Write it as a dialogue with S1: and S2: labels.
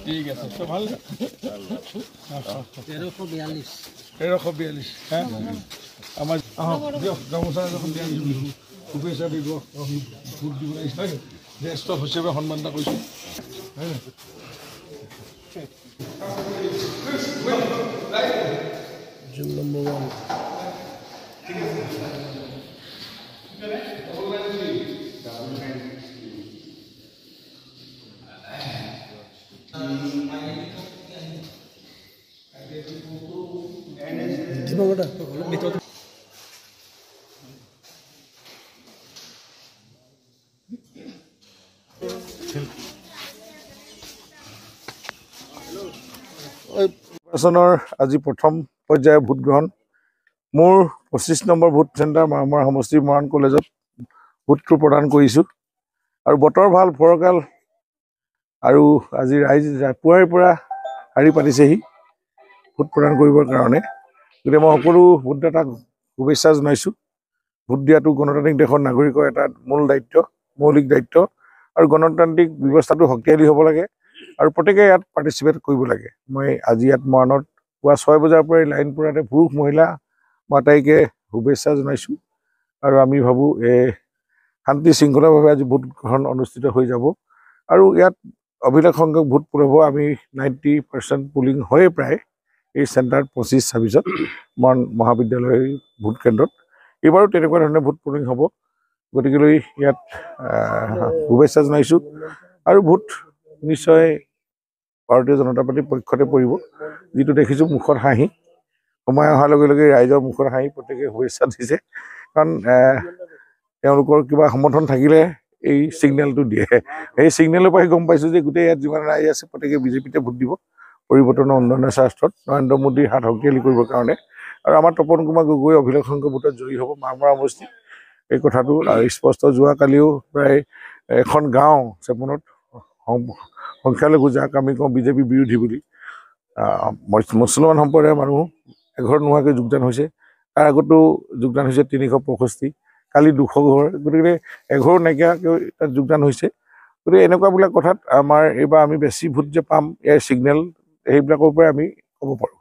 S1: ঠিক আছে তো ভাল 1342 হ্যাঁ আমাৰ দিয়ক গামোচা এখন দিয়া বিহু শুভেচ্ছা দিব ভোট দিব লাগিছে জ্যেষ্ঠ হিচাপে সন্মান এটা কৰিছোঁ জুন নম্বৰ 1 দিবগটা ভিতৰত আজি প্ৰথম পৰ্যায়ৰ ভোট গ্ৰহণ মোৰ 25 নম্বৰ ভোট চেণ্টাৰ মাৰমৰা সমষ্টি মৰাণ কলেজত ভোটটো প্ৰদান কৰিছোঁ আৰু বতৰ ভাল ফৰকাল আৰু আজি ৰাইজ পুৱাৰে পৰা শাৰী পাতিছেহি ভোট প্ৰদান কৰিবৰ কাৰণে গতিকে মই সকলো ভোটদাতাক শুভেচ্ছা জনাইছোঁ ভোট দিয়াটো গণতান্ত্ৰিক দেশৰ নাগৰিকৰ এটা মৌলিক দায়িত্ব আৰু গণতান্ত্ৰিক ব্যৱস্থাটো শক্তিশালী হ'ব লাগে আৰু প্ৰত্যেকে ইয়াত পাৰ্টিচিপেট কৰিব লাগে মই আজি ইয়াত মৰাণত পুৱা 6 বজাৰ পৰাই লাইন পৰাতে পুৰুষ মহিলা মাতাইকে শুভেচ্ছা জনাইছোঁ আৰু আমি ভাবোঁ শান্তি শৃংখলাভাৱে আজি ভোট গ্ৰহণ অনুষ্ঠিত হৈ যাব আৰু ইয়াত অভিলেখ সংখ্যক ভোট পুৰাব আমি 90% পুলিং হয়ে প্ৰায় এই চেণ্টাৰত 25-26ত মৰাণ মহাবিদ্যালয় ভোট কেন্দ্ৰত এইবাৰো তেনেকুৱা ধৰণে ভোট পুলিং হ'ব গতিকেলৈ ইয়াত শুভেচ্ছা জনাইছোঁ আৰু ভোট নিশ্চয় ভাৰতীয় জনতা পাৰ্টিৰ পক্ষতে পৰিব যিটো দেখিছোঁ মুখত হাঁহি সময় অহাৰ লগে লগে ৰাইজৰ মুখত হাঁহি প্ৰত্যেকে শুভেচ্ছা দিছে কাৰণ তেওঁলোকৰ কিবা সমৰ্থন থাকিলে এই ছিগনেলটো দিয়ে এই ছিগনেলৰ পৰাই গম পাইছোঁ যে গোটেই ইয়াত যিমান ৰাইজ আছে প্ৰত্যেকে বিজেপিতে ভোট দিব পৰিৱৰ্তনৰ উন্নয়নৰ স্বাৰ্থত নৰেন্দ্ৰ মোদীৰ হাত শক্তিশালী কৰিবৰ কাৰণে আৰু আমাৰ তপন কুমাৰ গগৈ অভিলেখ সংখ্যক ভোটত জয়ী হ'ব মাৰমৰা সমষ্টি এই কথাটো স্পষ্ট যোৱাকালিও প্ৰায় এখন গাঁও চেপনত সংখ্যালঘু যাক আমি কওঁ বিজেপি বিৰোধী বুলি মুছলমান সম্প্ৰদায়ৰ মানুহ এঘৰ নোহোৱাকৈ যোগদান হৈছে তাৰ আগতো যোগদান হৈছে 365 কালি 200 ঘৰ গতিকে এঘৰ নাইকিয়াকৈ তাত যোগদান হৈছে গতিকে এনেকুৱাবিলাক কথাত আমাৰ এইবাৰ আমি বেছি ভোট যে পাম ইয়াৰ ছিগনেল সেইবিলাকৰ পৰাই আমি ক'ব পাৰোঁ